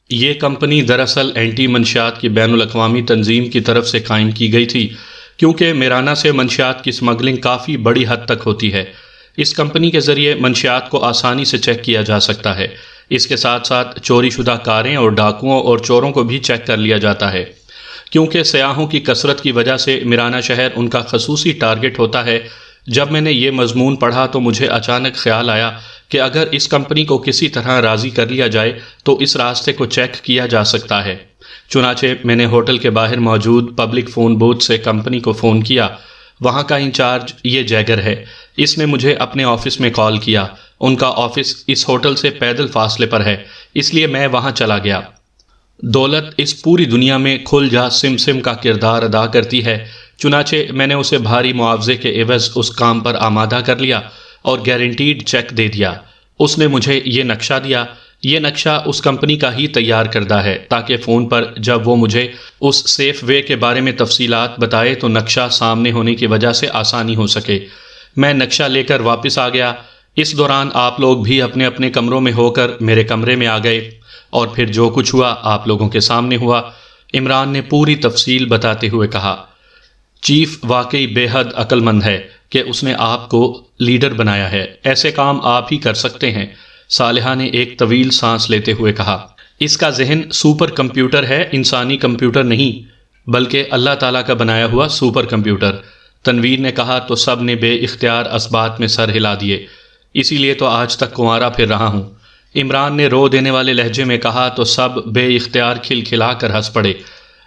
یہ کمپنی دراصل اینٹی منشیات کی بین الاقوامی تنظیم کی طرف سے قائم کی گئی تھی، کیونکہ میرانہ سے منشیات کی سمگلنگ کافی بڑی حد تک ہوتی ہے۔ اس کمپنی کے ذریعے منشیات کو آسانی سے چیک کیا جا سکتا ہے۔ اس کے ساتھ ساتھ چوری شدہ کاریں اور ڈاکوؤں اور چوروں کو بھی چیک کر لیا جاتا ہے۔ کیونکہ سیاحوں کی کثرت کی وجہ سے میرانہ شہر ان کا خصوصی ٹارگٹ ہوتا ہے۔ جب میں نے یہ مضمون پڑھا تو مجھے اچانک خیال آیا کہ اگر اس کمپنی کو کسی طرح راضی کر لیا جائے تو اس راستے کو چیک کیا جا سکتا ہے۔ چنانچہ میں نے ہوٹل کے باہر موجود پبلک فون بوتھ سے کمپنی کو فون کیا۔ وہاں کا انچارج یہ جیگر ہے۔ اس نے مجھے اپنے آفس میں کال کیا۔ ان کا آفس اس ہوٹل سے پیدل فاصلے پر ہے، اس لیے میں وہاں چلا گیا۔ دولت اس پوری دنیا میں کھل جا سم سم کا کردار ادا کرتی ہے، چنانچہ میں نے اسے بھاری معاوضے کے عوض اس کام پر آمادہ کر لیا اور گارنٹیڈ چیک دے دیا۔ اس نے مجھے یہ نقشہ دیا۔ یہ نقشہ اس کمپنی کا ہی تیار کردہ ہے تاکہ فون پر جب وہ مجھے اس سیف وے کے بارے میں تفصیلات بتائے تو نقشہ سامنے ہونے کی وجہ سے آسانی ہو سکے۔ میں نقشہ لے کر واپس آ گیا۔ اس دوران آپ لوگ بھی اپنے اپنے کمروں میں ہو کر میرے کمرے میں آ گئے، اور پھر جو کچھ ہوا آپ لوگوں کے سامنے ہوا۔ عمران نے پوری تفصیل بتاتے ہوئے کہا، چیف واقعی بے حد عقل مند ہے کہ اس نے آپ کو لیڈر بنایا ہے۔ ایسے کام آپ ہی کر سکتے ہیں۔ صالحہ نے ایک طویل سانس لیتے ہوئے کہا، اس کا ذہن سپر کمپیوٹر ہے، انسانی کمپیوٹر نہیں، بلکہ اللہ تعالیٰ کا بنایا ہوا سپر کمپیوٹر۔ تنویر نے کہا تو سب نے بے اختیار اسبات میں سر ہلا دیے۔ اسی لیے تو آج تک کنوارا پھر رہا ہوں۔ عمران نے رو دینے والے لہجے میں کہا تو سب بے اختیار کھلکھلا کر ہنس پڑے۔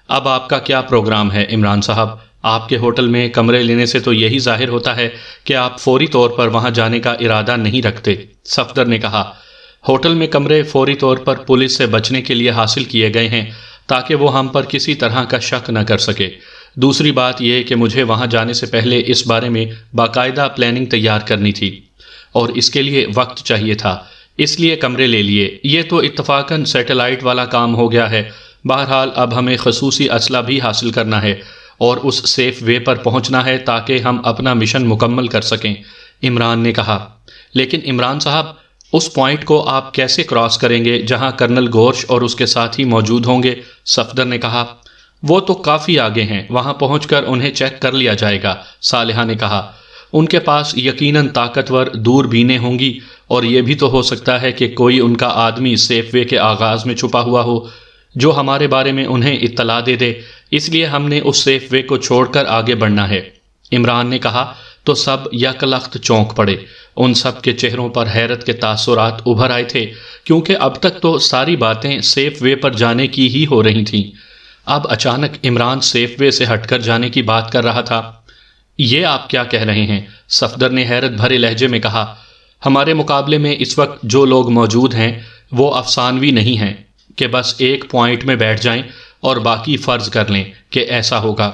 اب آپ کا کیا پروگرام ہے عمران صاحب؟ آپ کے ہوٹل میں کمرے لینے سے تو یہی ظاہر ہوتا ہے کہ آپ فوری طور پر وہاں جانے کا ارادہ نہیں رکھتے۔ صفدر نے کہا، ہوٹل میں کمرے فوری طور پر پولیس سے بچنے کے لیے حاصل کیے گئے ہیں تاکہ وہ ہم پر کسی طرح کا شک نہ کر سکے۔ دوسری بات یہ کہ مجھے وہاں جانے سے پہلے اس بارے میں باقاعدہ پلاننگ تیار کرنی تھی اور اس کے لیے وقت چاہیے تھا، اس لیے کمرے لے لیے۔ یہ تو اتفاقاً سیٹلائٹ والا کام ہو گیا ہے۔ بہرحال اب ہمیں خصوصی اسلحہ بھی حاصل کرنا ہے اور اس سیف وے پر پہنچنا ہے تاکہ ہم اپنا مشن مکمل کر سکیں، عمران نے کہا۔ لیکن عمران صاحب، اس پوائنٹ کو آپ کیسے کراس کریں گے جہاں کرنل گورش اور اس کے ساتھی موجود ہوں گے؟ صفدر نے کہا، وہ تو کافی آگے ہیں، وہاں پہنچ کر انہیں چیک کر لیا جائے گا۔ صالحہ نے کہا، ان کے پاس یقیناً طاقتور دوربینیں ہوں گی، اور یہ بھی تو ہو سکتا ہے کہ کوئی ان کا آدمی سیف وے کے آغاز میں چھپا ہوا ہو جو ہمارے بارے میں انہیں اطلاع دے دے، اس لیے ہم نے اس سیف وے کو چھوڑ کر آگے بڑھنا ہے۔ عمران نے کہا تو سب یک لخت چونک پڑے۔ ان سب کے چہروں پر حیرت کے تاثرات ابھر آئے تھے، کیونکہ اب تک تو ساری باتیں سیف وے پر جانے کی ہی ہو رہی تھیں۔ اب اچانک عمران سیف وے سے ہٹ کر جانے کی بات کر رہا تھا۔ یہ آپ کیا کہہ رہے ہیں؟ صفدر نے حیرت بھرے لہجے میں کہا، ہمارے مقابلے میں اس وقت جو لوگ موجود ہیں وہ افسانوی نہیں ہیں کہ بس ایک پوائنٹ میں بیٹھ جائیں اور باقی فرض کر لیں کہ ایسا ہوگا۔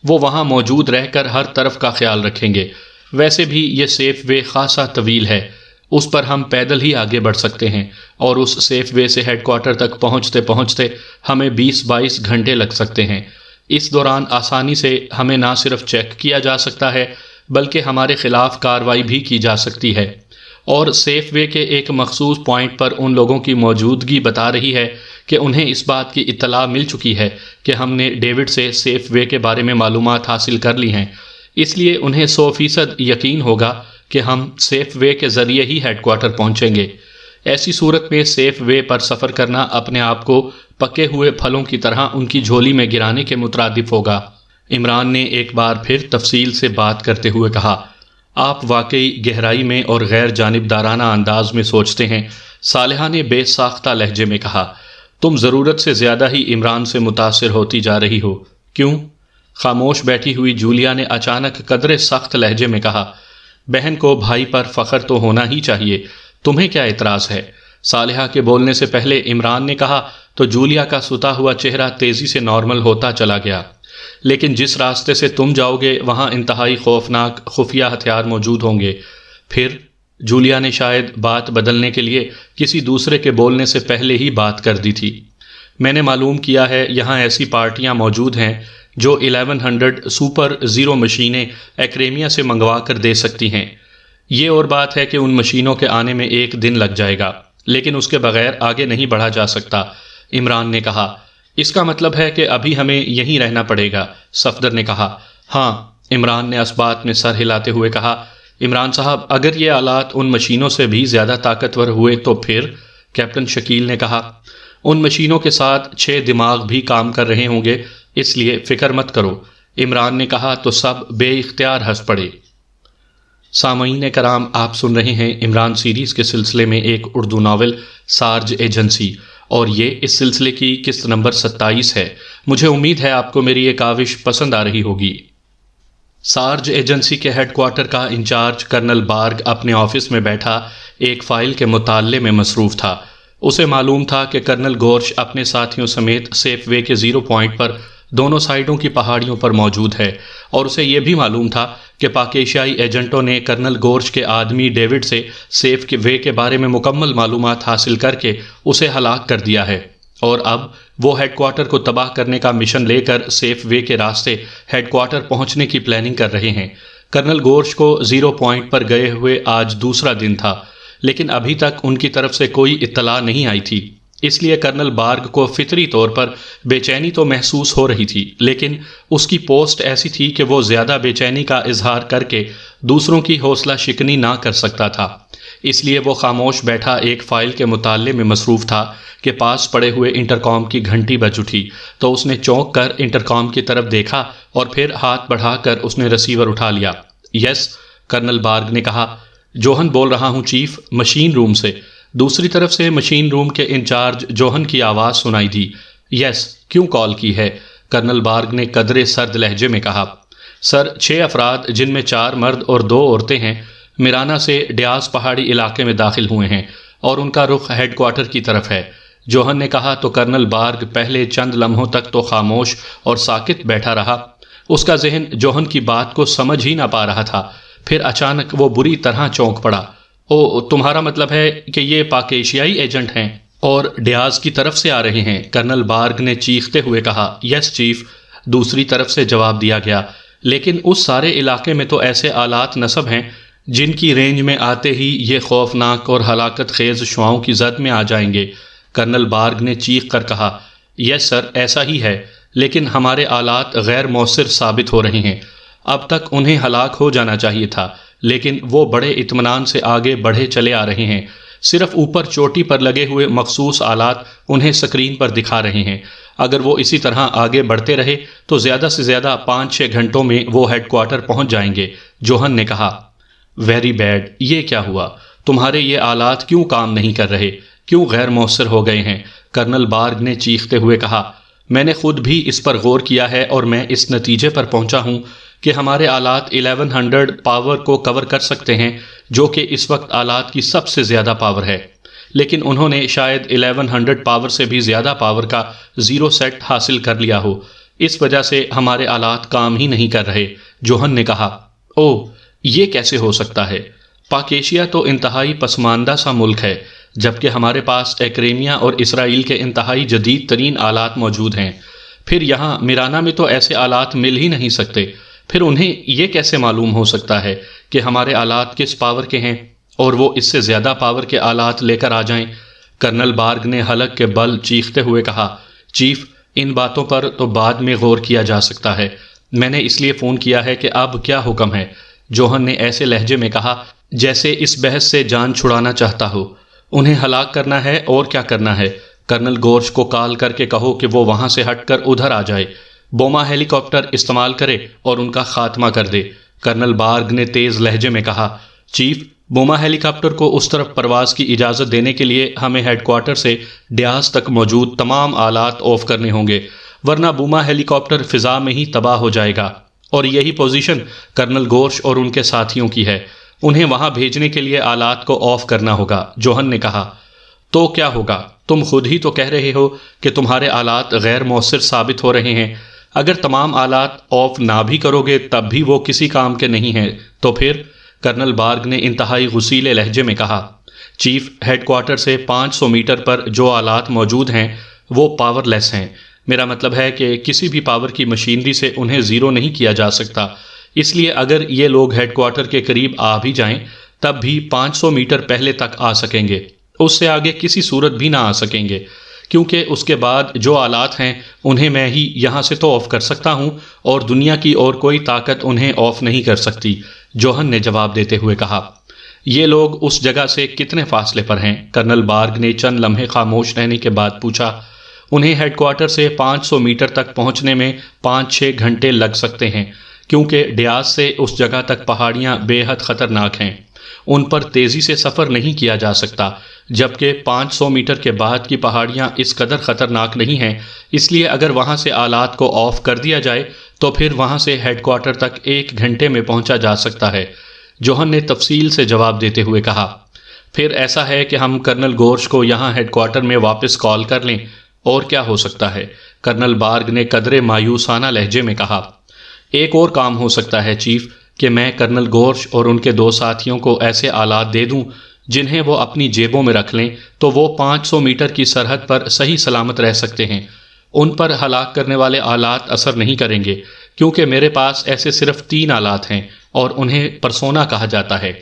وہ وہاں موجود رہ کر ہر طرف کا خیال رکھیں گے۔ ویسے بھی یہ سیف وے خاصا طویل ہے، اس پر ہم پیدل ہی آگے بڑھ سکتے ہیں، اور اس سیف وے سے ہیڈ کوارٹر تک پہنچتے پہنچتے ہمیں 20-22 گھنٹے لگ سکتے ہیں۔ اس دوران آسانی سے ہمیں نہ صرف چیک کیا جا سکتا ہے بلکہ ہمارے خلاف کارروائی بھی کی جا سکتی ہے، اور سیف وے کے ایک مخصوص پوائنٹ پر ان لوگوں کی موجودگی بتا رہی ہے کہ انہیں اس بات کی اطلاع مل چکی ہے کہ ہم نے ڈیوڈ سے سیف وے کے بارے میں معلومات حاصل کر لی ہیں، اس لیے انہیں 100% یقین ہوگا کہ ہم سیف وے کے ذریعے ہی ہیڈ کوارٹر پہنچیں گے۔ ایسی صورت میں سیف وے پر سفر کرنا اپنے آپ کو پکے ہوئے پھلوں کی طرح ان کی جھولی میں گرانے کے مترادف ہوگا۔ عمران نے ایک بار پھر تفصیل سے بات کرتے ہوئے کہا، آپ واقعی گہرائی میں اور غیر جانبدارانہ انداز میں سوچتے ہیں۔ صالحہ نے بے ساختہ لہجے میں کہا، تم ضرورت سے زیادہ ہی عمران سے متاثر ہوتی جا رہی ہو۔ کیوں؟ خاموش بیٹھی ہوئی جولیا نے اچانک قدرے سخت لہجے میں کہا، بہن کو بھائی پر فخر تو ہونا ہی چاہیے، تمہیں کیا اعتراض ہے؟ صالحہ کے بولنے سے پہلے عمران نے کہا تو جولیا کا ستا ہوا چہرہ تیزی سے نارمل ہوتا چلا گیا۔ لیکن جس راستے سے تم جاؤ گے وہاں انتہائی خوفناک خفیہ ہتھیار موجود ہوں گے۔ پھر جولیا نے شاید بات بدلنے کے لیے کسی دوسرے کے بولنے سے پہلے ہی بات کر دی تھی۔ میں نے معلوم کیا ہے یہاں ایسی پارٹیاں موجود ہیں جو 1100 سپر زیرو مشینیں ایکریمیا سے منگوا کر دے سکتی ہیں۔ یہ اور بات ہے کہ ان مشینوں کے آنے میں 1 دن لگ جائے گا، لیکن اس کے بغیر آگے نہیں بڑھا جا سکتا۔ عمران نے کہا۔ اس کا مطلب ہے کہ ابھی ہمیں یہیں رہنا پڑے گا، صفدر نے کہا۔ ہاں، عمران نے اس بات میں سر ہلاتے ہوئے کہا۔ عمران صاحب، اگر یہ آلات ان مشینوں سے بھی زیادہ طاقتور ہوئے تو پھر؟ کیپٹن شکیل نے کہا۔ ان مشینوں کے ساتھ 6 دماغ بھی کام کر رہے ہوں گے، اس لیے فکر مت کرو، عمران نے کہا تو سب بے اختیار ہنس پڑے۔ سامعین کرام، آپ سن رہے ہیں عمران سیریز کے سلسلے میں ایک اردو ناول سارج ایجنسی، اور یہ اس سلسلے کی قسط نمبر 27 ہے۔ مجھے امید ہے آپ کو میری یہ کاوش پسند آ رہی ہوگی۔ سارج ایجنسی کے ہیڈ کوارٹر کا انچارج کرنل بارگ اپنے آفس میں بیٹھا ایک فائل کے مطالعے میں مصروف تھا۔ اسے معلوم تھا کہ کرنل گورش اپنے ساتھیوں سمیت سیف وے کے 0 پوائنٹ پر دونوں سائڈوں کی پہاڑیوں پر موجود ہے، اور اسے یہ بھی معلوم تھا کہ پاک ایشیائی ایجنٹوں نے کرنل گورش کے آدمی ڈیوڈ سے سیف وے کے بارے میں مکمل معلومات حاصل کر کے اسے ہلاک کر دیا ہے، اور اب وہ ہیڈ کوارٹر کو تباہ کرنے کا مشن لے کر سیف وے کے راستے ہیڈ کوارٹر پہنچنے کی پلاننگ کر رہے ہیں۔ کرنل گورش کو 0 پوائنٹ پر گئے ہوئے آج دوسرا دن تھا، لیکن ابھی تک ان کی طرف سے کوئی اطلاع نہیں آئی تھی، اس لیے کرنل بارگ کو فطری طور پر بے چینی تو محسوس ہو رہی تھی، لیکن اس کی پوسٹ ایسی تھی کہ وہ زیادہ بے چینی کا اظہار کر کے دوسروں کی حوصلہ شکنی نہ کر سکتا تھا، اس لیے وہ خاموش بیٹھا ایک فائل کے مطالعے میں مصروف تھا کہ پاس پڑے ہوئے انٹرکام کی گھنٹی بج اٹھی تو اس نے چونک کر انٹرکام کی طرف دیکھا اور پھر ہاتھ بڑھا کر اس نے ریسیور اٹھا لیا۔ یس، کرنل بارگ نے کہا۔ جوہن بول رہا ہوں چیف، مشین روم سے۔ دوسری طرف سے مشین روم کے انچارج جوہن کی آواز سنائی دی۔ یس، کیوں کال کی ہے؟ کرنل بارگ نے قدرے سرد لہجے میں کہا۔ سر، 6 افراد جن میں 4 مرد اور 2 عورتیں ہیں میرانہ سے ڈیاز پہاڑی علاقے میں داخل ہوئے ہیں اور ان کا رخ ہیڈ کوارٹر کی طرف ہے، جوہن نے کہا تو کرنل بارگ پہلے چند لمحوں تک تو خاموش اور ساکت بیٹھا رہا۔ اس کا ذہن جوہن کی بات کو سمجھ ہی نہ پا رہا تھا، پھر اچانک وہ بری طرح چونک پڑا۔ او، تمہارا مطلب ہے کہ یہ پاک ایشیائی ایجنٹ ہیں اور ڈیاز کی طرف سے آ رہے ہیں؟ کرنل بارگ نے چیختے ہوئے کہا۔ یس چیف، دوسری طرف سے جواب دیا گیا، لیکن اس سارے علاقے میں تو ایسے آلات نصب ہیں جن کی رینج میں آتے ہی یہ خوفناک اور ہلاکت خیز شعاؤں کی زد میں آ جائیں گے۔ کرنل بارگ نے چیخ کر کہا۔ یس سر، ایسا ہی ہے، لیکن ہمارے آلات غیر مؤثر ثابت ہو رہے ہیں۔ اب تک انہیں ہلاک ہو جانا چاہیے تھا، لیکن وہ بڑے اطمینان سے آگے بڑھے چلے آ رہے ہیں۔ صرف اوپر چوٹی پر لگے ہوئے مخصوص آلات انہیں سکرین پر دکھا رہے ہیں۔ اگر وہ اسی طرح آگے بڑھتے رہے تو زیادہ سے زیادہ 5-6 گھنٹوں میں وہ ہیڈ کوارٹر پہنچ جائیں گے، جوہن نے کہا۔ ویری بیڈ، یہ کیا ہوا؟ تمہارے یہ آلات کیوں کام نہیں کر رہے؟ کیوں غیر مؤثر ہو گئے ہیں؟ کرنل بارگ نے چیختے ہوئے کہا۔ میں نے خود بھی اس پر غور کیا ہے اور میں اس نتیجے پر پہنچا ہوں کہ ہمارے آلات 1100 پاور کو کور کر سکتے ہیں، جو کہ اس وقت آلات کی سب سے زیادہ پاور ہے، لیکن انہوں نے شاید 1100 پاور سے بھی زیادہ پاور کا 0 سیٹ حاصل کر لیا ہو، اس وجہ سے ہمارے آلات کام ہی نہیں کر رہے، جوہن نے کہا۔ او، یہ کیسے ہو سکتا ہے؟ پاک ایشیا تو انتہائی پسماندہ سا ملک ہے، جبکہ ہمارے پاس ایکریمیا اور اسرائیل کے انتہائی جدید ترین آلات موجود ہیں۔ پھر یہاں میرانہ میں تو ایسے آلات مل ہی نہیں سکتے، پھر انہیں یہ کیسے معلوم ہو سکتا ہے کہ ہمارے آلات کس پاور کے ہیں اور وہ اس سے زیادہ پاور کے آلات لے کر آ جائیں؟ کرنل بارگ نے حلق کے بل چیختے ہوئے کہا۔ چیف، ان باتوں پر تو بعد میں غور کیا جا سکتا ہے، میں نے اس لیے فون کیا ہے کہ اب کیا حکم ہے؟ جوہن نے ایسے لہجے میں کہا جیسے اس بحث سے جان چھڑانا چاہتا ہو۔ انہیں ہلاک کرنا ہے، اور کیا کرنا ہے؟ کرنل گورش کو کال کر کے کہو کہ وہ وہاں سے ہٹ کر ادھر آ جائے، بوما ہیلی کاپٹر استعمال کرے اور ان کا خاتمہ کر دے۔ کرنل بارگ نے تیز لہجے میں کہا۔ چیف، بوما ہیلی کاپٹر کو اس طرف پرواز کی اجازت دینے کے لیے ہمیں ہیڈ کوارٹر سے ڈیاز تک موجود تمام آلات آف کرنے ہوں گے، ورنہ بوما ہیلی کاپٹر فضا میں ہی تباہ ہو جائے گا، اور یہی پوزیشن کرنل گورش اور ان کے ساتھیوں کی ہے۔ انہیں وہاں بھیجنے کے لیے آلات کو آف کرنا ہوگا، جوہن نے کہا۔ تو کیا ہوگا؟ تم خود ہی تو کہہ رہے ہو کہ تمہارے آلات غیر مؤثر ثابت ہو رہے ہیں۔ اگر تمام آلات آف نہ بھی کرو گے تب بھی وہ کسی کام کے نہیں ہیں، تو پھر؟ کرنل بارگ نے انتہائی غصیلے لہجے میں کہا۔ چیف، ہیڈ کوارٹر سے 500 میٹر پر جو آلات موجود ہیں وہ پاور لیس ہیں۔ میرا مطلب ہے کہ کسی بھی پاور کی مشینری سے انہیں زیرو نہیں کیا جا سکتا، اس لیے اگر یہ لوگ ہیڈ کوارٹر کے قریب آ بھی جائیں تب بھی 500 میٹر پہلے تک آ سکیں گے، اس سے آگے کسی صورت بھی نہ آ سکیں گے، کیونکہ اس کے بعد جو آلات ہیں انہیں میں ہی یہاں سے تو آف کر سکتا ہوں اور دنیا کی اور کوئی طاقت انہیں آف نہیں کر سکتی، جوہن نے جواب دیتے ہوئے کہا۔ یہ لوگ اس جگہ سے کتنے فاصلے پر ہیں؟ کرنل بارگ نے چند لمحے خاموش رہنے کے بعد پوچھا۔ انہیں ہیڈ کوارٹر سے 500 میٹر تک پہنچنے میں 5-6 گھنٹے لگ سکتے ہیں، کیونکہ ڈیاز سے اس جگہ تک پہاڑیاں بے حد خطرناک ہیں، ان پر تیزی سے سفر نہیں کیا جا سکتا، جبکہ 500 میٹر کے بعد کی پہاڑیاں اس قدر خطرناک نہیں ہیں، اس لیے اگر وہاں سے آلات کو آف کر دیا جائے تو پھر وہاں سے ہیڈ کوارٹر تک 1 گھنٹے میں پہنچا جا سکتا ہے، جوہن نے تفصیل سے جواب دیتے ہوئے کہا۔ پھر ایسا ہے کہ ہم کرنل گورش کو یہاں ہیڈ کوارٹر میں واپس کال کر لیں، اور کیا ہو سکتا ہے؟ کرنل بارگ نے قدرے مایوسانہ لہجے میں کہا۔ ایک اور کام ہو سکتا ہے چیف، کہ میں کرنل گورش اور ان کے 2 ساتھیوں کو ایسے آلات دے دوں جنہیں وہ اپنی جیبوں میں رکھ لیں تو وہ 500 میٹر کی سرحد پر صحیح سلامت رہ سکتے ہیں، ان پر ہلاک کرنے والے آلات اثر نہیں کریں گے، کیونکہ میرے پاس ایسے صرف 3 آلات ہیں اور انہیں پرسونا کہا جاتا ہے۔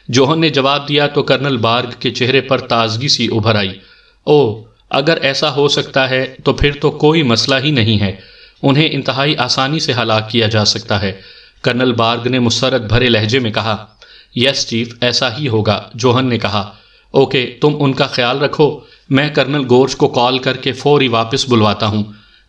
جوہن نے جواب دیا تو کرنل بارگ کے چہرے پر تازگی سی ابھر آئی۔ اوہ، اگر ایسا ہو سکتا ہے تو پھر تو کوئی مسئلہ ہی نہیں ہے، انہیں انتہائی آسانی سے ہلاک کیا جا سکتا ہے، کرنل بارگ نے مسرت بھرے لہجے میں کہا۔ یس چیف، ایسا ہی ہوگا، جوہن نے کہا۔ اوکے، تم ان کا خیال رکھو، میں کرنل گورش کو کال کر کے فوری واپس بلواتا ہوں،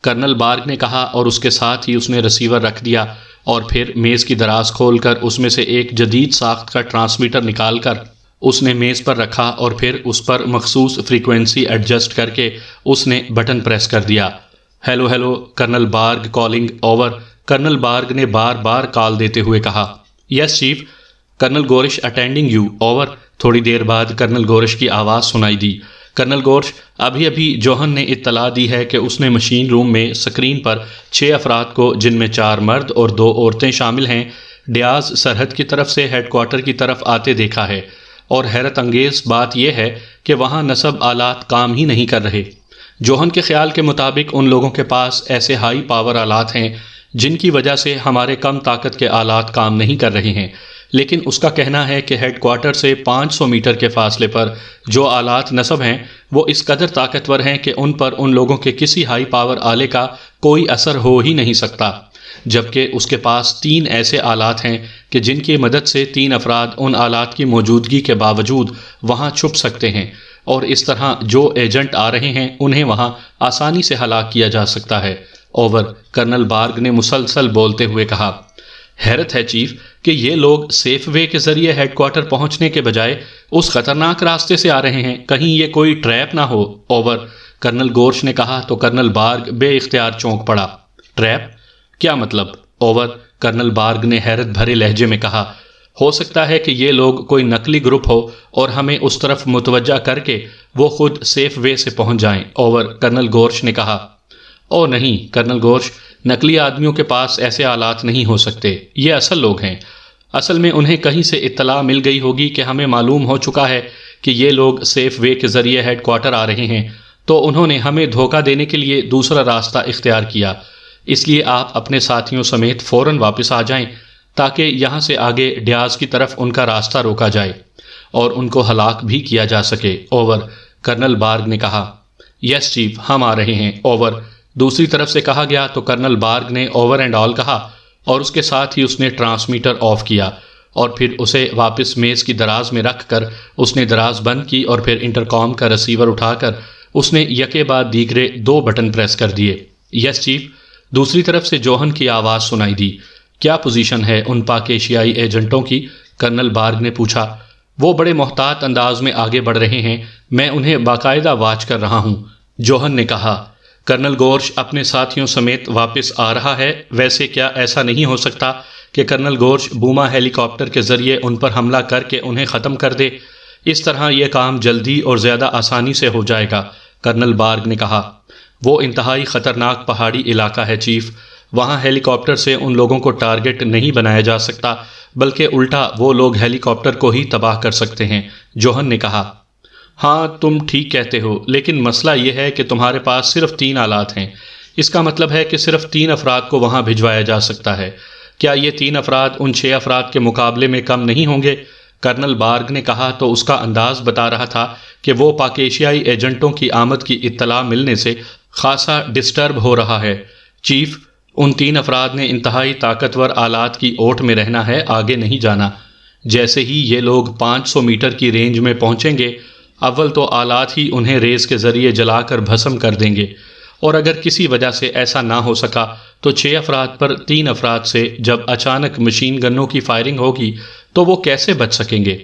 کرنل بارگ نے کہا، اور اس کے ساتھ ہی اس نے ریسیور رکھ دیا اور پھر میز کی دراز کھول کر اس میں سے ایک جدید ساخت کا ٹرانسمیٹر نکال کر اس نے میز پر رکھا اور پھر اس پر مخصوص فریکوینسی ایڈجسٹ کر کے اس نے بٹن پریس کر دیا۔ Hello hello, colonel Barg calling, over, colonel Barg نے بار بار کال دیتے ہوئے کہا۔ Yes chief, colonel Gorash attending you, over. تھوڑی دیر بعد کرنل گورش کی آواز سنائی دی۔ کرنل گورش، ابھی جوہن نے اطلاع دی ہے کہ اس نے مشین روم میں سکرین پر 6 افراد کو، جن میں 4 مرد اور 2 عورتیں شامل ہیں، ڈیاز سرحد کی طرف سے ہیڈ کوارٹر کی طرف آتے دیکھا ہے، اور حیرت انگیز بات یہ ہے کہ وہاں نصب آلات کام ہی نہیں کر رہے۔ جوہن کے خیال کے مطابق ان لوگوں کے پاس ایسے ہائی پاور آلات ہیں جن کی وجہ سے ہمارے کم طاقت کے آلات کام نہیں کر رہے ہیں، لیکن اس کا کہنا ہے کہ ہیڈ کوارٹر سے 500 میٹر کے فاصلے پر جو آلات نصب ہیں وہ اس قدر طاقتور ہیں کہ ان پر ان لوگوں کے کسی ہائی پاور آلے کا کوئی اثر ہو ہی نہیں سکتا، جبکہ اس کے پاس 3 ایسے آلات ہیں کہ جن کی مدد سے 3 افراد ان آلات کی موجودگی کے باوجود وہاں چھپ سکتے ہیں، اور اس طرح جو ایجنٹ آ رہے ہیں انہیں وہاں آسانی سے ہلاک کیا جا سکتا ہے، اوور، کرنل بارگ نے مسلسل بولتے ہوئے کہا۔ حیرت ہے چیف کہ یہ لوگ سیف وے کے ذریعے ہیڈ کوارٹر پہنچنے کے بجائے اس خطرناک راستے سے آ رہے ہیں، کہیں یہ کوئی ٹریپ نہ ہو، اوور، کرنل گورش نے کہا تو کرنل بارگ بے اختیار چونک پڑا۔ ٹریپ؟ کیا مطلب؟ اوور، کرنل بارگ نے حیرت بھرے لہجے میں کہا۔ ہو سکتا ہے کہ یہ لوگ کوئی نقلی گروپ ہو اور ہمیں اس طرف متوجہ کر کے وہ خود سیف وے سے پہنچ جائیں، اوور، کرنل گورش نے کہا۔ او نہیں کرنل گورش، نقلی آدمیوں کے پاس ایسے آلات نہیں ہو سکتے، یہ اصل لوگ ہیں۔ اصل میں انہیں کہیں سے اطلاع مل گئی ہوگی کہ ہمیں معلوم ہو چکا ہے کہ یہ لوگ سیف وے کے ذریعے ہیڈ کوارٹر آ رہے ہیں، تو انہوں نے ہمیں دھوکہ دینے کے لیے دوسرا راستہ اختیار کیا، اس لیے آپ اپنے ساتھیوں سمیت فوراً واپس آ جائیں تاکہ یہاں سے آگے ڈیاز کی طرف ان کا راستہ روکا جائے اور ان کو ہلاک بھی کیا جا سکے، اوور، کرنل بارگ نے کہا۔ یس چیف، ہم آ رہے ہیں، اوور، دوسری طرف سے کہا گیا تو کرنل بارگ نے اوور اینڈ آل کہا، اور اس کے ساتھ ہی اس نے ٹرانسمیٹر آف کیا اور پھر اسے واپس میز کی دراز میں رکھ کر اس نے دراز بند کی اور پھر انٹرکام کا ریسیور اٹھا کر اس نے یکے بعد دیگرے 2 بٹن پریس کر دیے۔ یس چیف، دوسری طرف سے جوہن کی آواز سنائی دی۔ کیا پوزیشن ہے ان پاک ایشیائی ایجنٹوں کی؟ کرنل بارگ نے پوچھا۔ وہ بڑے محتاط انداز میں آگے بڑھ رہے ہیں، میں انہیں باقاعدہ واچ کر رہا ہوں، جوہن نے کہا۔ کرنل گورش اپنے ساتھیوں سمیت واپس آ رہا ہے، ویسے کیا ایسا نہیں ہو سکتا کہ کرنل گورش بوما ہیلی کاپٹر کے ذریعے ان پر حملہ کر کے انہیں ختم کر دے؟ اس طرح یہ کام جلدی اور زیادہ آسانی سے ہو جائے گا، کرنل بارگ نے کہا۔ وہ انتہائی خطرناک پہاڑی علاقہ ہے چیف، وہاں ہیلی کاپٹر سے ان لوگوں کو ٹارگٹ نہیں بنایا جا سکتا، بلکہ الٹا وہ لوگ ہیلی کاپٹر کو ہی تباہ کر سکتے ہیں، جوہن نے کہا۔ ہاں تم ٹھیک کہتے ہو، لیکن مسئلہ یہ ہے کہ تمہارے پاس صرف 3 آلات ہیں، اس کا مطلب ہے کہ صرف 3 افراد کو وہاں بھجوایا جا سکتا ہے۔ کیا یہ 3 افراد ان 6 افراد کے مقابلے میں کم نہیں ہوں گے؟ کرنل بارگ نے کہا تو اس کا انداز بتا رہا تھا کہ وہ پاک ایشیائی ایجنٹوں کی آمد کی اطلاع ملنے سے خاصا ڈسٹرب ہو رہا ہے۔ چیف، ان 3 افراد نے انتہائی طاقتور آلات کی اوٹ میں رہنا ہے، آگے نہیں جانا۔ جیسے ہی یہ لوگ 500 میٹر کی رینج میں پہنچیں گے، اول تو آلات ہی انہیں ریز کے ذریعے جلا کر بھسم کر دیں گے، اور اگر کسی وجہ سے ایسا نہ ہو سکا تو 6 افراد پر 3 افراد سے جب اچانک مشین گنوں کی فائرنگ ہوگی تو وہ کیسے بچ سکیں گے؟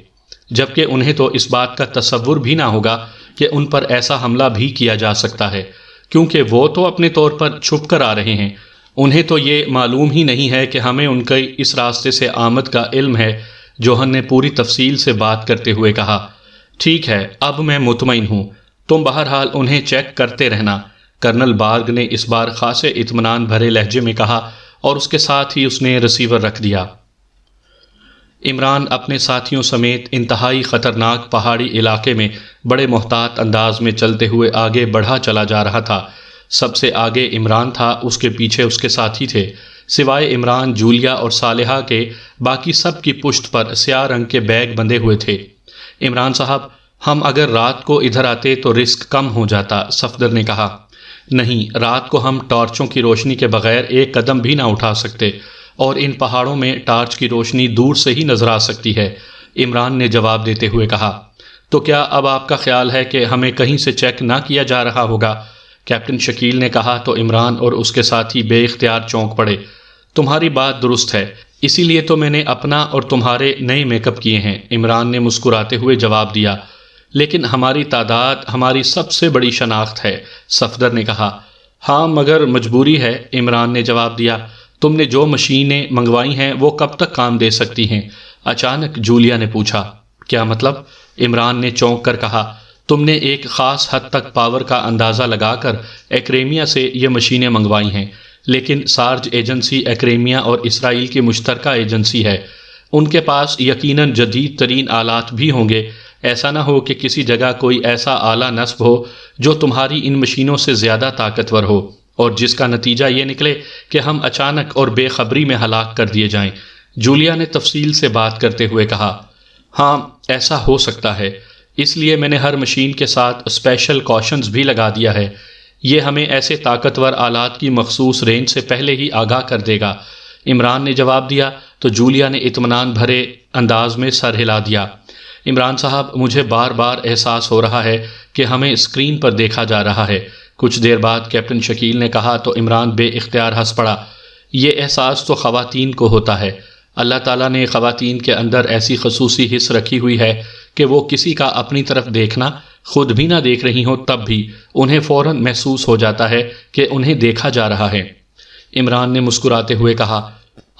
جبکہ انہیں تو اس بات کا تصور بھی نہ ہوگا کہ ان پر ایسا حملہ بھی کیا جا سکتا ہے، کیونکہ وہ تو اپنے طور پر چھپ کر آ رہے ہیں۔ انہیں تو یہ معلوم ہی نہیں ہے کہ ہمیں ان کی اس راستے سے آمد کا علم ہے۔ جوہر نے پوری تفصیل سے بات کرتے ہوئے کہا، ٹھیک ہے، اب میں مطمئن ہوں، تم بہرحال انہیں چیک کرتے رہنا۔ کرنل بارگ نے اس بار خاصے اطمینان بھرے لہجے میں کہا، اور اس کے ساتھ ہی اس نے ریسیور رکھ دیا۔ عمران اپنے ساتھیوں سمیت انتہائی خطرناک پہاڑی علاقے میں بڑے محتاط انداز میں چلتے ہوئے آگے بڑھا چلا جا رہا تھا۔ سب سے آگے عمران تھا، اس کے پیچھے اس کے ساتھی تھے۔ سوائے عمران، جولیا اور صالحہ کے باقی سب کی پشت پر سیاہ رنگ کے بیگ بندھے ہوئے تھے۔ عمران صاحب، ہم اگر رات کو ادھر آتے تو رسک کم ہو جاتا، صفدر نے کہا۔ نہیں، رات کو ہم ٹارچوں کی روشنی کے بغیر ایک قدم بھی نہ اٹھا سکتے، اور ان پہاڑوں میں ٹارچ کی روشنی دور سے ہی نظر آ سکتی ہے، عمران نے جواب دیتے ہوئے کہا۔ تو کیا اب آپ کا خیال ہے کہ ہمیں کہیں سے چیک نہ کیا جا رہا ہوگا؟ کیپٹن شکیل نے کہا تو عمران اور اس کے ساتھی بے اختیار چونک پڑے۔ تمہاری بات درست ہے، اسی لیے تو میں نے اپنا اور تمہارے نئے میک اپ کیے ہیں، عمران نے مسکراتے ہوئے جواب دیا۔ لیکن ہماری تعداد ہماری سب سے بڑی شناخت ہے، صفدر نے کہا۔ ہاں، مگر مجبوری ہے، عمران نے جواب دیا۔ تم نے جو مشینیں منگوائی ہیں وہ کب تک کام دے سکتی ہیں؟ اچانک جولیا نے پوچھا۔ کیا مطلب؟ عمران نے چونک کر کہا۔ تم نے ایک خاص حد تک پاور کا اندازہ لگا کر ایکریمیا سے یہ مشینیں منگوائی ہیں، لیکن سارج ایجنسی ایکریمیا اور اسرائیل کی مشترکہ ایجنسی ہے۔ ان کے پاس یقیناً جدید ترین آلات بھی ہوں گے۔ ایسا نہ ہو کہ کسی جگہ کوئی ایسا آلہ نصب ہو جو تمہاری ان مشینوں سے زیادہ طاقتور ہو، اور جس کا نتیجہ یہ نکلے کہ ہم اچانک اور بے خبری میں ہلاک کر دیے جائیں، جولیا نے تفصیل سے بات کرتے ہوئے کہا۔ ہاں، ایسا ہو سکتا ہے، اس لیے میں نے ہر مشین کے ساتھ اسپیشل کاشنز بھی لگا دیا ہے۔ یہ ہمیں ایسے طاقتور آلات کی مخصوص رینج سے پہلے ہی آگاہ کر دے گا، عمران نے جواب دیا تو جولیا نے اطمینان بھرے انداز میں سر ہلا دیا۔ عمران صاحب، مجھے بار بار احساس ہو رہا ہے کہ ہمیں اسکرین پر دیکھا جا رہا ہے، کچھ دیر بعد کیپٹن شکیل نے کہا تو عمران بے اختیار ہنس پڑا۔ یہ احساس تو خواتین کو ہوتا ہے، اللہ تعالیٰ نے خواتین کے اندر ایسی خصوصی حس رکھی ہوئی ہے کہ وہ کسی کا اپنی طرف دیکھنا خود بھی نہ دیکھ رہی ہوں تب بھی انہیں فوراً محسوس ہو جاتا ہے کہ انہیں دیکھا جا رہا ہے۔ عمران نے مسکراتے ہوئے کہا،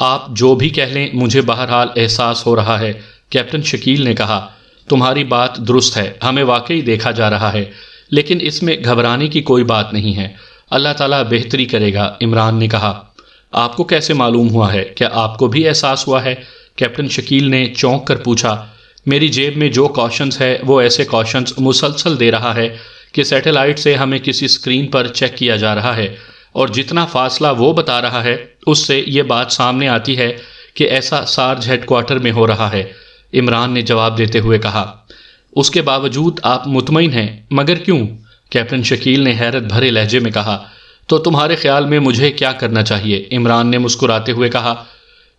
آپ جو بھی کہہ لیں، مجھے بہرحال احساس ہو رہا ہے، کیپٹن شکیل نے کہا۔ تمہاری بات درست ہے، ہمیں واقعی دیکھا جا رہا ہے، لیکن اس میں گھبرانے کی کوئی بات نہیں ہے، اللہ تعالیٰ بہتری کرے گا، عمران نے کہا۔ آپ کو کیسے معلوم ہوا ہے؟ کیا آپ کو بھی احساس ہوا ہے؟ کیپٹن شکیل نے چونک کر پوچھا۔ میری جیب میں جو کاشنز ہے وہ ایسے کاشنز مسلسل دے رہا ہے کہ سیٹلائٹ سے ہمیں کسی اسکرین پر چیک کیا جا رہا ہے، اور جتنا فاصلہ وہ بتا رہا ہے اس سے یہ بات سامنے آتی ہے کہ ایسا سارج ہیڈ کوارٹر میں ہو رہا ہے، عمران نے جواب دیتے ہوئے کہا۔ اس کے باوجود آپ مطمئن ہیں؟ مگر کیوں؟ کیپٹن شکیل نے حیرت بھرے لہجے میں کہا۔ تو تمہارے خیال میں مجھے کیا کرنا چاہیے؟ عمران نے مسکراتے ہوئے کہا۔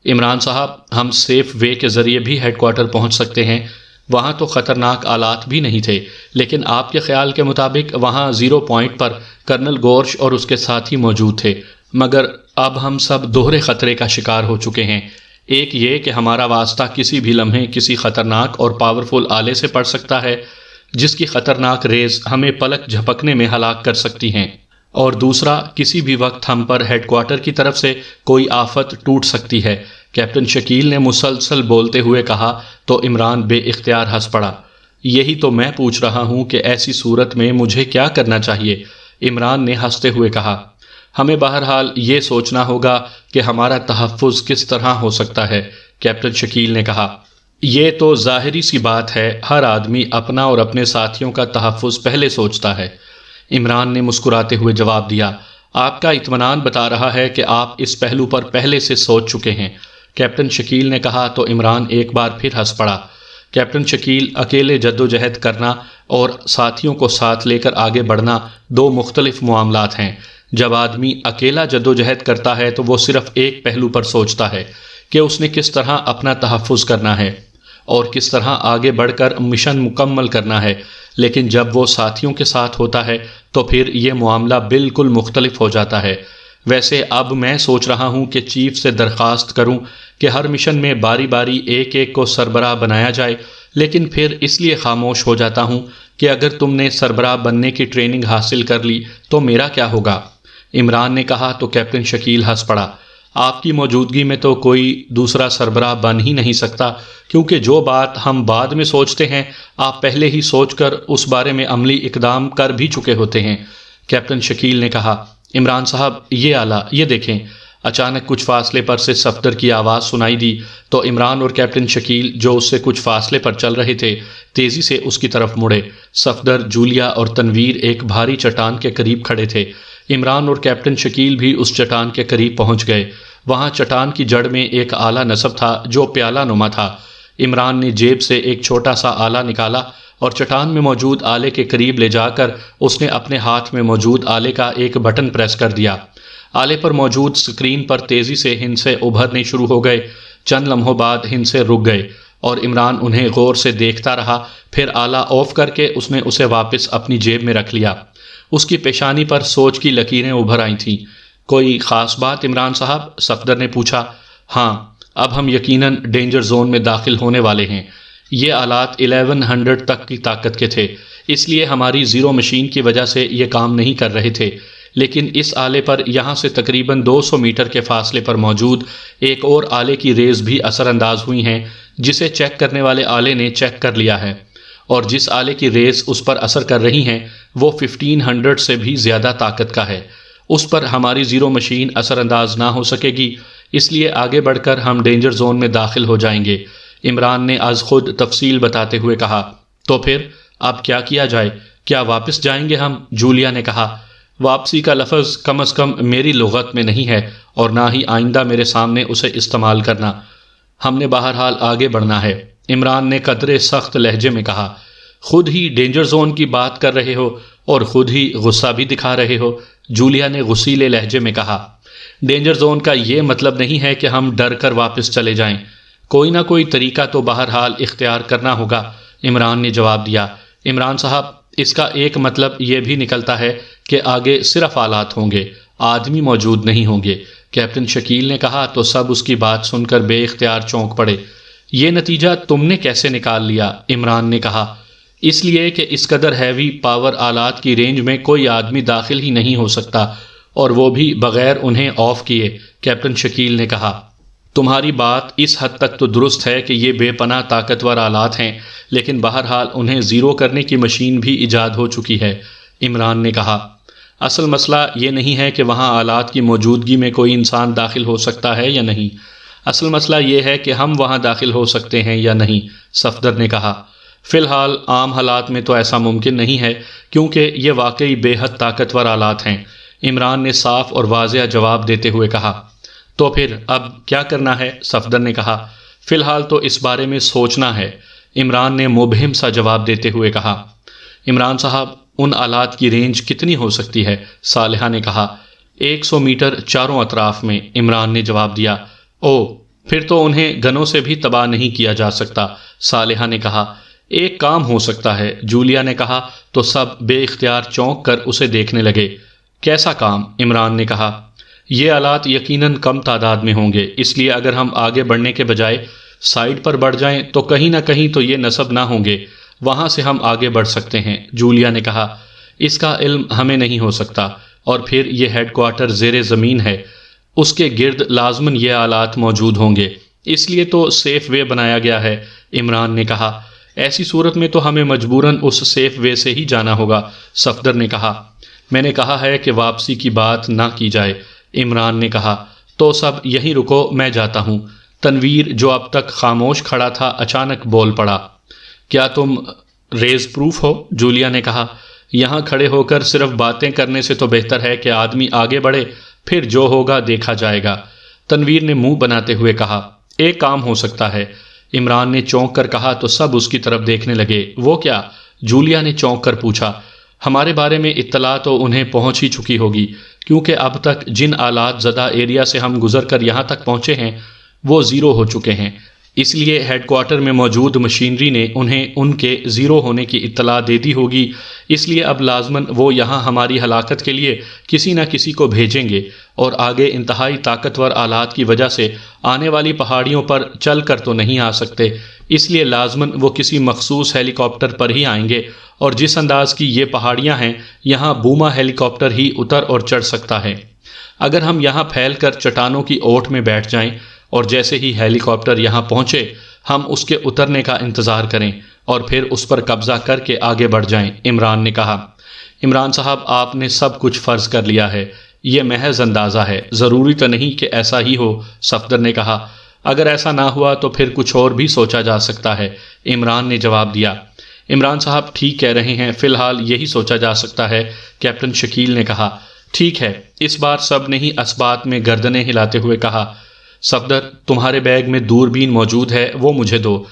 عمران صاحب، ہم سیف وے کے ذریعے بھی ہیڈ کوارٹر پہنچ سکتے ہیں، وہاں تو خطرناک آلات بھی نہیں تھے، لیکن آپ کے خیال کے مطابق وہاں 0 پوائنٹ پر کرنل گورش اور اس کے ساتھی موجود تھے، مگر اب ہم سب دوہرے خطرے کا شکار ہو چکے ہیں۔ ایک یہ کہ ہمارا واسطہ کسی بھی لمحے کسی خطرناک اور پاورفل آلے سے پڑ سکتا ہے جس کی خطرناک ریز ہمیں پلک جھپکنے میں ہلاک کر سکتی ہیں، اور دوسرا، کسی بھی وقت ہم پر ہیڈ کوارٹر کی طرف سے کوئی آفت ٹوٹ سکتی ہے، کیپٹن شکیل نے مسلسل بولتے ہوئے کہا تو عمران بے اختیار ہنس پڑا۔ یہی تو میں پوچھ رہا ہوں کہ ایسی صورت میں مجھے کیا کرنا چاہیے، عمران نے ہنستے ہوئے کہا۔ ہمیں بہرحال یہ سوچنا ہوگا کہ ہمارا تحفظ کس طرح ہو سکتا ہے، کیپٹن شکیل نے کہا۔ یہ تو ظاہری سی بات ہے، ہر آدمی اپنا اور اپنے ساتھیوں کا تحفظ پہلے سوچتا ہے، عمران نے مسکراتے ہوئے جواب دیا۔ آپ کا اطمینان بتا رہا ہے کہ آپ اس پہلو پر پہلے سے سوچ چکے ہیں، کیپٹن شکیل نے کہا تو عمران ایک بار پھر ہنس پڑا۔ کیپٹن شکیل، اکیلے جدوجہد کرنا اور ساتھیوں کو ساتھ لے کر آگے بڑھنا دو مختلف معاملات ہیں۔ جب آدمی اکیلا جدوجہد کرتا ہے تو وہ صرف ایک پہلو پر سوچتا ہے کہ اس نے کس طرح اپنا تحفظ کرنا ہے اور کس طرح آگے بڑھ کر مشن مکمل کرنا ہے، لیکن جب وہ ساتھیوں کے ساتھ ہوتا ہے تو پھر یہ معاملہ بالکل مختلف ہو جاتا ہے۔ ویسے اب میں سوچ رہا ہوں کہ چیف سے درخواست کروں کہ ہر مشن میں باری باری ایک ایک کو سربراہ بنایا جائے، لیکن پھر اس لیے خاموش ہو جاتا ہوں کہ اگر تم نے سربراہ بننے کی ٹریننگ حاصل کر لی تو میرا کیا ہوگا؟ عمران نے کہا تو کیپٹن شکیل ہنس پڑا۔ آپ کی موجودگی میں تو کوئی دوسرا سربراہ بن ہی نہیں سکتا، کیونکہ جو بات ہم بعد میں سوچتے ہیں آپ پہلے ہی سوچ کر اس بارے میں عملی اقدام کر بھی چکے ہوتے ہیں۔ کیپٹن شکیل نے کہا، عمران صاحب یہ آلہ، یہ دیکھیں۔ اچانک کچھ فاصلے پر سے صفدر کی آواز سنائی دی تو عمران اور کیپٹن شکیل، جو اس سے کچھ فاصلے پر چل رہے تھے، تیزی سے اس کی طرف مڑے۔ صفدر، جولیا اور تنویر ایک بھاری چٹان کے قریب کھڑے تھے۔ عمران اور کیپٹن شکیل بھی اس چٹان کے قریب پہنچ گئے۔ وہاں چٹان کی جڑ میں ایک آلہ نصب تھا جو پیالہ نما تھا۔ عمران نے جیب سے ایک چھوٹا سا آلہ نکالا اور چٹان میں موجود آلے کے قریب لے جا کر اس نے اپنے ہاتھ میں موجود آلے کا ایک بٹن پریس کر دیا۔ آلے پر موجود سکرین پر تیزی سے ہندسے ابھرنے شروع ہو گئے۔ چند لمحوں بعد ہندسے رک گئے اور عمران انہیں غور سے دیکھتا رہا، پھر آلہ آف کر کے اس نے اسے واپس اپنی جیب میں رکھ لیا۔ اس کی پیشانی پر سوچ کی لکیریں ابھر آئی تھیں۔ کوئی خاص بات عمران صاحب؟ صفدر نے پوچھا۔ ہاں، اب ہم یقیناً ڈینجر زون میں داخل ہونے والے ہیں۔ یہ آلات 1100 تک کی طاقت کے تھے، اس لیے ہماری زیرو مشین کی وجہ سے یہ کام نہیں کر رہے تھے، لیکن اس آلے پر یہاں سے تقریباً 200 میٹر کے فاصلے پر موجود ایک اور آلے کی ریز بھی اثر انداز ہوئی ہیں، جسے چیک کرنے والے آلے نے چیک کر لیا ہے، اور جس آلے کی ریز اس پر اثر کر رہی ہیں وہ 1500 سے بھی زیادہ طاقت کا ہے۔ اس پر ہماری زیرو مشین اثر انداز نہ ہو سکے گی، اس لیے آگے بڑھ کر ہم ڈینجر زون میں داخل ہو جائیں گے۔ عمران نے از خود تفصیل بتاتے ہوئے کہا۔ تو پھر اب کیا کیا جائے؟ کیا واپس جائیں گے ہم؟ جولیا نے کہا۔ واپسی کا لفظ کم از کم میری لغت میں نہیں ہے اور نہ ہی آئندہ میرے سامنے اسے استعمال کرنا۔ ہم نے بہرحال آگے بڑھنا ہے، عمران نے قدرے سخت لہجے میں کہا۔ خود ہی ڈینجر زون کی بات کر رہے ہو اور خود ہی غصہ بھی دکھا رہے ہو، جولیا نے غصیلے لہجے میں کہا۔ ڈینجر زون کا یہ مطلب نہیں ہے کہ ہم ڈر کر واپس چلے جائیں، کوئی نہ کوئی طریقہ تو بہرحال اختیار کرنا ہوگا، عمران نے جواب دیا۔ عمران صاحب، اس کا ایک مطلب یہ بھی نکلتا ہے کہ آگے صرف آلات ہوں گے، آدمی موجود نہیں ہوں گے، کیپٹن شکیل نے کہا تو سب اس کی بات سن کر بے اختیار چونک پڑے۔ یہ نتیجہ تم نے کیسے نکال لیا؟ عمران نے کہا۔ اس لیے کہ اس قدر ہیوی پاور آلات کی رینج میں کوئی آدمی داخل ہی نہیں ہو سکتا، اور وہ بھی بغیر انہیں آف کیے، کیپٹن شکیل نے کہا۔ تمہاری بات اس حد تک تو درست ہے کہ یہ بے پناہ طاقتور آلات ہیں، لیکن بہرحال انہیں زیرو کرنے کی مشین بھی ایجاد ہو چکی ہے، عمران نے کہا۔ اصل مسئلہ یہ نہیں ہے کہ وہاں آلات کی موجودگی میں کوئی انسان داخل ہو سکتا ہے یا نہیں، اصل مسئلہ یہ ہے کہ ہم وہاں داخل ہو سکتے ہیں یا نہیں، صفدر نے کہا۔ فی الحال عام حالات میں تو ایسا ممکن نہیں ہے، کیونکہ یہ واقعی بے حد طاقتور آلات ہیں، عمران نے صاف اور واضح جواب دیتے ہوئے کہا۔ تو پھر اب کیا کرنا ہے؟ صفدر نے کہا۔ فی الحال تو اس بارے میں سوچنا ہے، عمران نے مبہم سا جواب دیتے ہوئے کہا۔ عمران صاحب، ان آلات کی رینج کتنی ہو سکتی ہے؟ صالحہ نے کہا۔ 100 میٹر چاروں اطراف میں، عمران نے جواب دیا۔ او، پھر تو انہیں گنوں سے بھی تباہ نہیں کیا جا سکتا، صالحہ نے کہا۔ ایک کام ہو سکتا ہے، جولیا نے کہا تو سب بے اختیار چونک کر اسے دیکھنے لگے۔ کیسا کام؟ عمران نے کہا۔ یہ آلات یقیناً کم تعداد میں ہوں گے، اس لیے اگر ہم آگے بڑھنے کے بجائے سائڈ پر بڑھ جائیں تو کہیں نہ کہیں تو یہ نصب نہ ہوں گے، وہاں سے ہم آگے بڑھ سکتے ہیں، جولیا نے کہا۔ اس کا علم ہمیں نہیں ہو سکتا، اور پھر یہ ہیڈ کوارٹر زیر زمین ہے، اس کے گرد لازماً یہ آلات موجود ہوں گے، اس لیے تو سیف وے بنایا گیا ہے، عمران نے کہا۔ ایسی صورت میں تو ہمیں مجبوراً اس سیف وے سے ہی جانا ہوگا، صفدر نے کہا۔ میں نے کہا ہے کہ واپسی کی بات نہ کی جائے، عمران نے کہا۔ تو سب یہیں رکو، میں جاتا ہوں۔ تنویر، جو اب تک خاموش کھڑا تھا، اچانک بول پڑا۔ کیا تم ریز پروف ہو؟ جولیا نے کہا۔ یہاں کھڑے ہو کر صرف باتیں کرنے سے تو بہتر ہے کہ آدمی آگے بڑھے، پھر جو ہوگا دیکھا جائے گا، تنویر نے منہ بناتے ہوئے کہا۔ ایک کام ہو سکتا ہے، عمران نے چونک کر کہا تو سب اس کی طرف دیکھنے لگے۔ وہ کیا؟ جولیا نے چونک کر پوچھا۔ ہمارے بارے میں اطلاع تو انہیں پہنچ ہی چکی ہوگی، کیونکہ اب تک جن آلات زدہ ایریا سے ہم گزر کر یہاں تک پہنچے ہیں وہ زیرو ہو چکے ہیں، اس لیے ہیڈ کوارٹر میں موجود مشینری نے انہیں ان کے زیرو ہونے کی اطلاع دے دی ہوگی، اس لیے اب لازماً وہ یہاں ہماری ہلاکت کے لیے کسی نہ کسی کو بھیجیں گے، اور آگے انتہائی طاقتور آلات کی وجہ سے آنے والی پہاڑیوں پر چل کر تو نہیں آ سکتے، اس لیے لازماً وہ کسی مخصوص ہیلی کاپٹر پر ہی آئیں گے، اور جس انداز کی یہ پہاڑیاں ہیں یہاں بوما ہیلی کاپٹر ہی اتر اور چڑھ سکتا ہے۔ اگر ہم یہاں پھیل کر چٹانوں کی اوٹ میں بیٹھ جائیں اور جیسے ہی ہیلی کاپٹر یہاں پہنچے ہم اس کے اترنے کا انتظار کریں اور پھر اس پر قبضہ کر کے آگے بڑھ جائیں، عمران نے کہا۔ عمران صاحب، آپ نے سب کچھ فرض کر لیا ہے، یہ محض اندازہ ہے، ضروری تو نہیں کہ ایسا ہی ہو، صفدر نے کہا۔ اگر ایسا نہ ہوا تو پھر کچھ اور بھی سوچا جا سکتا ہے، عمران نے جواب دیا۔ عمران صاحب ٹھیک کہہ رہے ہیں، فی الحال یہی سوچا جا سکتا ہے، کیپٹن شکیل نے کہا۔ ٹھیک ہے، اس بار سب نے ہی اسبات میں گردنیں ہلاتے ہوئے کہا۔ صفدر، تمہارے بیگ میں دوربین موجود ہے، وہ مجھے دو،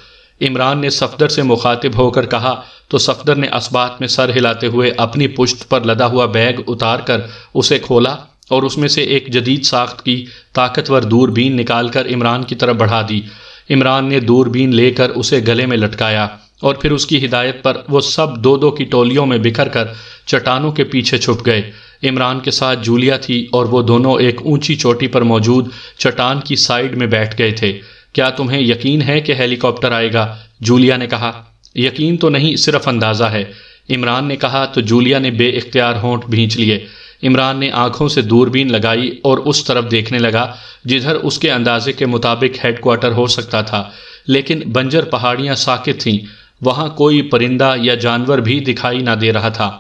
عمران نے صفدر سے مخاطب ہو کر کہا تو صفدر نے اسبات میں سر ہلاتے ہوئے اپنی پشت پر لدا ہوا بیگ اتار کر اسے کھولا اور اس میں سے ایک جدید ساخت کی طاقتور دوربین نکال کر عمران کی طرف بڑھا دی۔ عمران نے دوربین لے کر اسے گلے میں لٹکایا اور پھر اس کی ہدایت پر وہ سب دو دو کی ٹولیوں میں بکھر کر چٹانوں کے پیچھے چھپ گئے۔ عمران کے ساتھ جولیا تھی اور وہ دونوں ایک اونچی چوٹی پر موجود چٹان کی سائیڈ میں بیٹھ گئے تھے۔ کیا تمہیں یقین ہے کہ ہیلی کاپٹر آئے گا؟ جولیا نے کہا۔ یقین تو نہیں، صرف اندازہ ہے، عمران نے کہا تو جولیا نے بے اختیار ہونٹ بھینچ لیے۔ عمران نے آنکھوں سے دوربین لگائی اور اس طرف دیکھنے لگا جدھر اس کے اندازے کے مطابق ہیڈ کوارٹر ہو سکتا تھا، لیکن بنجر پہاڑیاں ساکت تھیں، وہاں کوئی پرندہ یا جانور بھی دکھائی نہ دے رہا تھا۔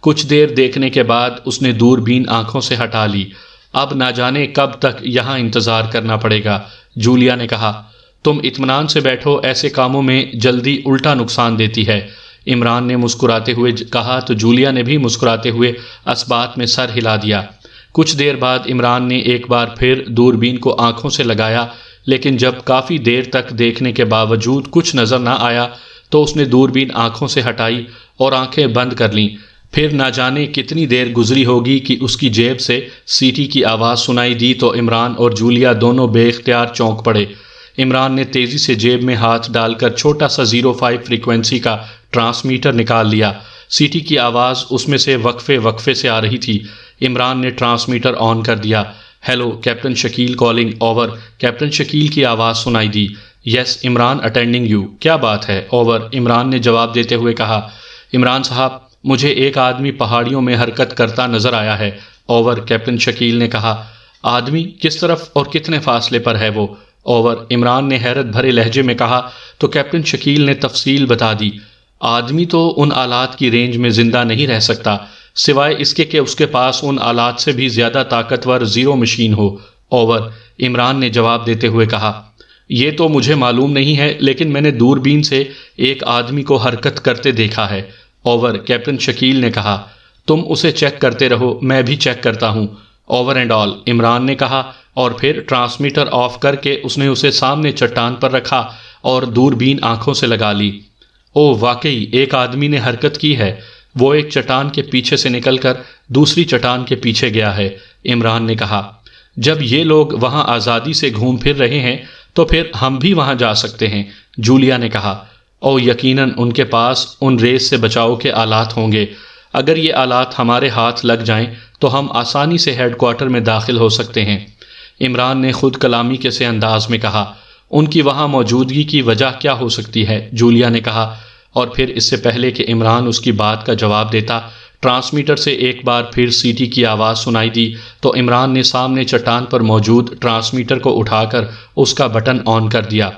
کچھ دیر دیکھنے کے بعد اس نے دوربین آنکھوں سے ہٹا لی۔ اب نہ جانے کب تک یہاں انتظار کرنا پڑے گا، جولیا نے کہا۔ تم اطمینان سے بیٹھو، ایسے کاموں میں جلدی الٹا نقصان دیتی ہے، عمران نے مسکراتے ہوئے کہا تو جولیا نے بھی مسکراتے ہوئے اسبات میں سر ہلا دیا۔ کچھ دیر بعد عمران نے ایک بار پھر دوربین کو آنکھوں سے لگایا، لیکن جب کافی دیر تک دیکھنے کے باوجود کچھ نظر نہ آیا تو اس نے دوربین آنکھوں سے ہٹائی اور آنکھیں بند کر لیں۔ پھر نہ جانے کتنی دیر گزری ہوگی کہ اس کی جیب سے سیٹی کی آواز سنائی دی تو عمران اور جولیا دونوں بے اختیار چونک پڑے۔ عمران نے تیزی سے جیب میں ہاتھ ڈال کر چھوٹا سا 05 فریکوینسی کا ٹرانسمیٹر نکال لیا۔ سیٹی کی آواز اس میں سے وقفے وقفے سے آ رہی تھی۔ عمران نے ٹرانسمیٹر آن کر دیا۔ Hello, captain Shakeel calling, over, captain Shakeel کی آواز سنائی دی۔ یس عمران، اٹینڈنگ یو، کیا بات ہے، اوور، عمران نے جواب دیتے ہوئے کہا۔ عمران صاحب، مجھے ایک آدمی پہاڑیوں میں حرکت کرتا نظر آیا ہے، اوور، کیپٹن شکیل نے کہا۔ آدمی کس طرف اور کتنے فاصلے پر ہے وہ، اوور، عمران نے حیرت بھرے لہجے میں کہا تو کیپٹن شکیل نے تفصیل بتا دی۔ آدمی تو ان آلات کی رینج میں زندہ نہیں رہ سکتا، سوائے اس کے کہ اس کے پاس ان آلات سے بھی زیادہ طاقتور زیرو مشین ہو، اوور، عمران نے جواب دیتے ہوئے کہا۔ یہ تو مجھے معلوم نہیں ہے، لیکن میں نے دوربین سے ایک آدمی کو حرکت کرتے دیکھا ہے، اوور، کیپٹن شکیل نے کہا۔ تم اسے چیک کرتے رہو، میں بھی چیک کرتا ہوں، اوور اینڈ آل، عمران نے کہا، اور پھر ٹرانسمیٹر آف کر کے اس نے اسے سامنے چٹان پر رکھا اور دوربین آنکھوں سے لگا لی۔ او واقعی ایک آدمی نے حرکت کی ہے، وہ ایک چٹان کے پیچھے سے نکل کر دوسری چٹان کے پیچھے گیا ہے، عمران نے کہا۔ جب یہ لوگ وہاں آزادی سے گھوم پھر رہے ہیں تو پھر ہم بھی وہاں جا سکتے ہیں، جولیا نے کہا۔ او یقیناً ان کے پاس ان ریس سے بچاؤ کے آلات ہوں گے، اگر یہ آلات ہمارے ہاتھ لگ جائیں تو ہم آسانی سے ہیڈ کوارٹر میں داخل ہو سکتے ہیں، عمران نے خود کلامی کے سے انداز میں کہا۔ ان کی وہاں موجودگی کی وجہ کیا ہو سکتی ہے، جولیا نے کہا، اور پھر اس سے پہلے کہ عمران اس کی بات کا جواب دیتا، ٹرانسمیٹر سے ایک بار پھر سیٹی کی آواز سنائی دی تو عمران نے سامنے چٹان پر موجود ٹرانسمیٹر کو اٹھا کر اس کا بٹن آن کر دیا۔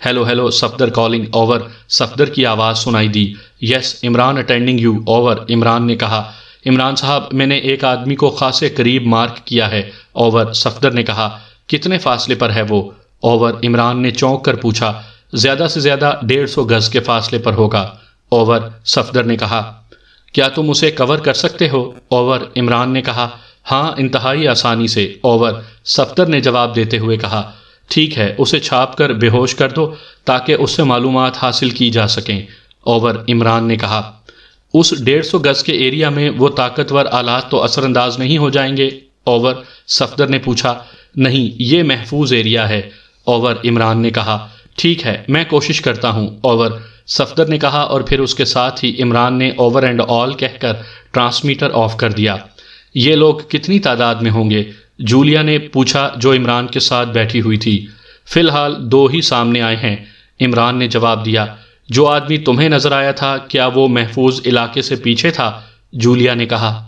Hello hello, Safdar calling, over, Safdar کی آواز سنائی دی۔ Yes Imran, attending you, over, Imran نے کہا۔ عمران صاحب، میں نے ایک آدمی کو خاصے قریب مارک کیا ہے، اوور، صفدر نے کہا۔ کتنے فاصلے پر ہے وہ، اوور، عمران نے چونک کر پوچھا۔ زیادہ سے زیادہ 150 گز کے فاصلے پر ہوگا، اوور، صفدر نے کہا۔ کیا تم اسے کور کر سکتے ہو، اوور، عمران نے کہا۔ ہاں، انتہائی آسانی سے، اوور، صفدر نے جواب دیتے ہوئے کہا۔ ٹھیک ہے، اسے چھاپ کر بے ہوش کر دو تاکہ اس سے معلومات حاصل کی جا سکیں۔ اوور، عمران نے کہا۔ اس 150 گز کے ایریا میں وہ طاقتور آلات تو اثر انداز نہیں ہو جائیں گے؟ اوور، صفدر نے پوچھا۔ نہیں، یہ محفوظ ایریا ہے۔ اوور، عمران نے کہا۔ ٹھیک ہے، میں کوشش کرتا ہوں۔ اوور، صفدر نے کہا، اور پھر اس کے ساتھ ہی عمران نے اوور اینڈ آل کہہ کر ٹرانسمیٹر آف کر دیا۔ یہ لوگ کتنی تعداد میں ہوں گے؟ جولیا نے پوچھا، جو عمران کے ساتھ بیٹھی ہوئی تھی۔ فی الحال 2 ہی سامنے آئے ہیں، عمران نے جواب دیا۔ جو آدمی تمہیں نظر آیا تھا، کیا وہ محفوظ علاقے سے پیچھے تھا؟ جولیا نے کہا۔